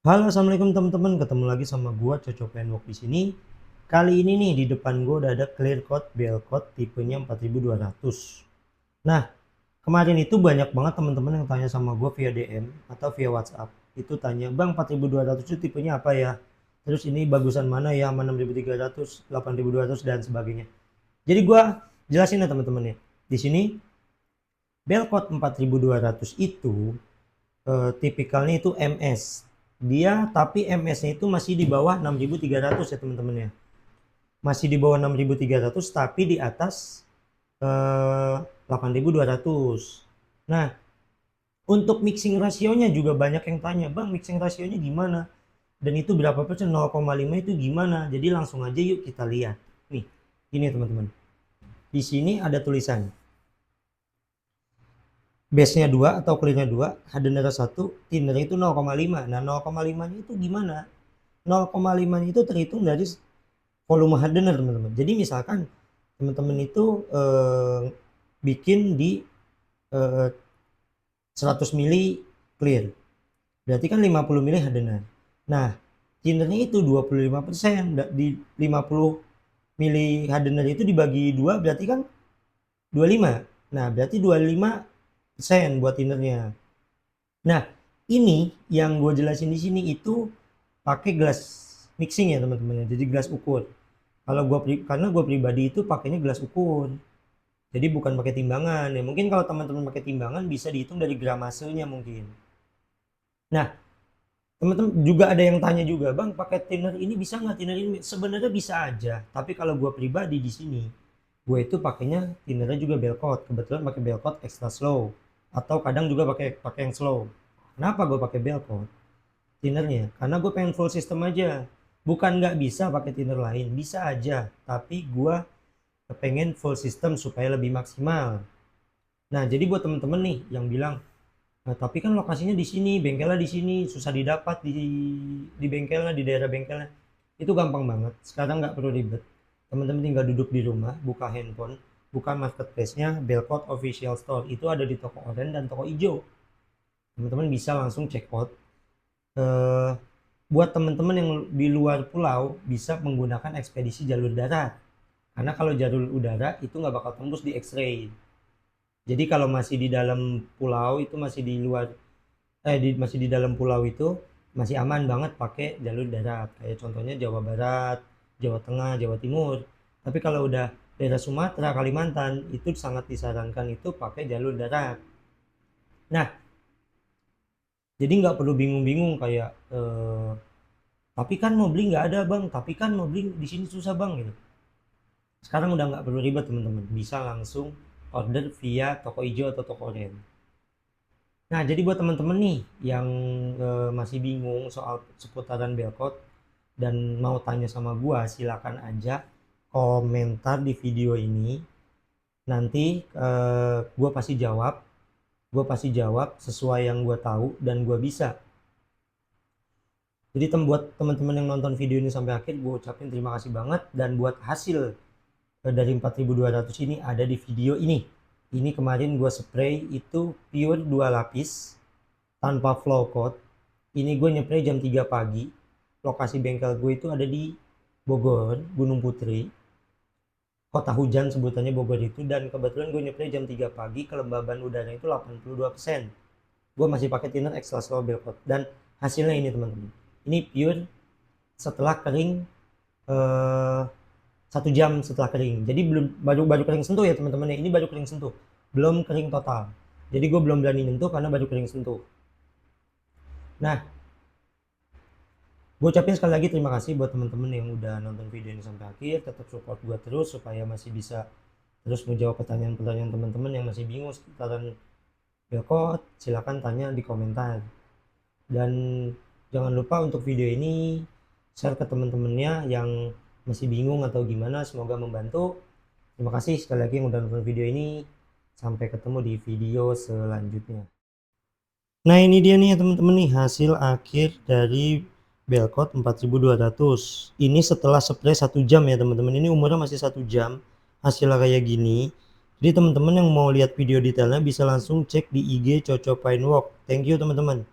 Halo, assalamualaikum teman-teman. Ketemu lagi sama gua Coco Penwok di sini. Kali ini nih di depan gua udah ada clear code Belcode tipenya 4200. Nah, kemarin itu banyak banget teman-teman yang tanya sama gua via DM atau via WhatsApp. Itu tanya, "Bang, 4200 itu tipenya apa ya? Terus ini bagusan mana ya? Sama 6300, 8200 dan sebagainya." Jadi gua jelasin ya teman-teman ya. Di sini Belcode 4200 itu tipikalnya itu MS. Dia tapi MS-nya itu masih di bawah 6300 ya teman-teman ya. Masih di bawah 6300 tapi di atas 8200. Nah, untuk mixing rasionya juga banyak yang tanya, "Bang, mixing rasionya gimana? Dan itu berapa persen? 0,5 itu gimana?" Jadi langsung aja yuk kita lihat. Nih, ini teman-teman. Di sini ada tulisan base-nya 2 atau clear-nya 2, hardener 1, thinner-nya itu 0,5. Nah, 0,5-nya itu gimana? 0,5-nya itu terhitung dari volume hardener, teman-teman. Jadi misalkan teman-teman itu bikin di 100 mili clear. Berarti kan 50 mili hardener. Nah, thinner-nya itu 25%. Di 50 mili hardener itu dibagi 2 berarti kan 25. Nah, berarti 25% buat thinner-nya. Nah, ini yang gue jelasin di sini itu pakai gelas mixing ya teman-teman ya. Jadi gelas ukur. Kalau karena gue pribadi itu pakainya gelas ukur. Jadi bukan pakai timbangan. Ya mungkin kalau teman-teman pakai timbangan bisa dihitung dari gramasenya mungkin. Nah, teman-teman juga ada yang tanya juga, "Bang, pakai thinner ini bisa nggak thinner ini?" Sebenarnya bisa aja, tapi kalau gue pribadi di sini, gue itu pakainya thinnernya juga Belcode. Kebetulan pakai Belcode extra slow atau kadang juga pakai yang slow. Kenapa gue pakai Belcode thinnernya? Karena gue pengen full system aja. Bukan nggak bisa pakai thinner lain, bisa aja. Tapi gue pengen full system supaya lebih maksimal. Nah, jadi buat temen-temen nih yang bilang, "Nah, tapi kan lokasinya di sini, bengkelnya di sini, susah didapat di bengkelnya, di daerah bengkelnya." Itu gampang banget. Sekarang nggak perlu ribet. Teman-teman tinggal duduk di rumah, buka handphone, buka marketplace-nya Belcode Official Store. Itu ada di toko oranye dan toko hijau. Teman-teman bisa langsung check out. Eh, Buat teman-teman yang di luar pulau bisa menggunakan ekspedisi jalur darat. Karena kalau jalur udara itu nggak bakal tembus di X-ray. Jadi kalau masih di dalam pulau itu masih di luar masih di dalam pulau itu masih aman banget pakai jalur darat. Kayak contohnya Jawa Barat, Jawa Tengah, Jawa Timur. Tapi kalau udah daerah Sumatera, Kalimantan itu sangat disarankan itu pakai jalur darat. Nah, jadi nggak perlu bingung-bingung kayak tapi kan mau beli nggak ada bang, tapi kan mau beli di sini susah bang gitu. Sekarang udah nggak perlu ribet teman-teman, bisa langsung order via toko hijau atau toko oranye. Nah, jadi buat teman-teman nih yang masih bingung soal seputaran Belcode dan mau tanya sama gua, silakan aja komentar di video ini. Nanti gua pasti jawab. Gua pasti jawab sesuai yang gua tahu dan gua bisa. Jadi buat teman-teman yang nonton video ini sampai akhir, gua ucapin terima kasih banget. Dan buat hasil dari 4200 ini ada di video ini. Ini kemarin gua spray itu pure 2 lapis tanpa flow coat. Ini gue nyepray jam 3 pagi. Lokasi bengkel gue itu ada di Bogor, Gunung Putri. Kota hujan sebutannya Bogor itu. Dan kebetulan gue nyepray jam 3 pagi, kelembaban udara itu 82%. Gue masih pakai thinner extra slow Belcode. Dan hasilnya ini teman-teman. Ini pure setelah kering 1 jam setelah kering. Jadi belum baru kering sentuh ya teman-teman ya. Ini baru kering sentuh. Belum kering total. Jadi gue belum berani nyentuh karena baru kering sentuh. Nah, gue ucapin sekali lagi terima kasih buat teman-teman yang udah nonton video ini sampai akhir. Tetap support gue terus supaya masih bisa terus menjawab pertanyaan-pertanyaan teman-teman yang masih bingung seputaran Belcode. Silahkan tanya di komentar. Dan jangan lupa untuk video ini share ke teman-temannya yang masih bingung atau gimana. Semoga membantu. Terima kasih sekali lagi yang udah nonton video ini. Sampai ketemu di video selanjutnya. Nah, ini dia nih ya teman-teman nih hasil akhir dari Belcode 4200. Ini setelah spray 1 jam ya teman-teman. Ini umurnya masih 1 jam. Hasilnya kayak gini. Jadi teman-teman yang mau lihat video detailnya bisa langsung cek di IG Coco Penwok. Thank you teman-teman.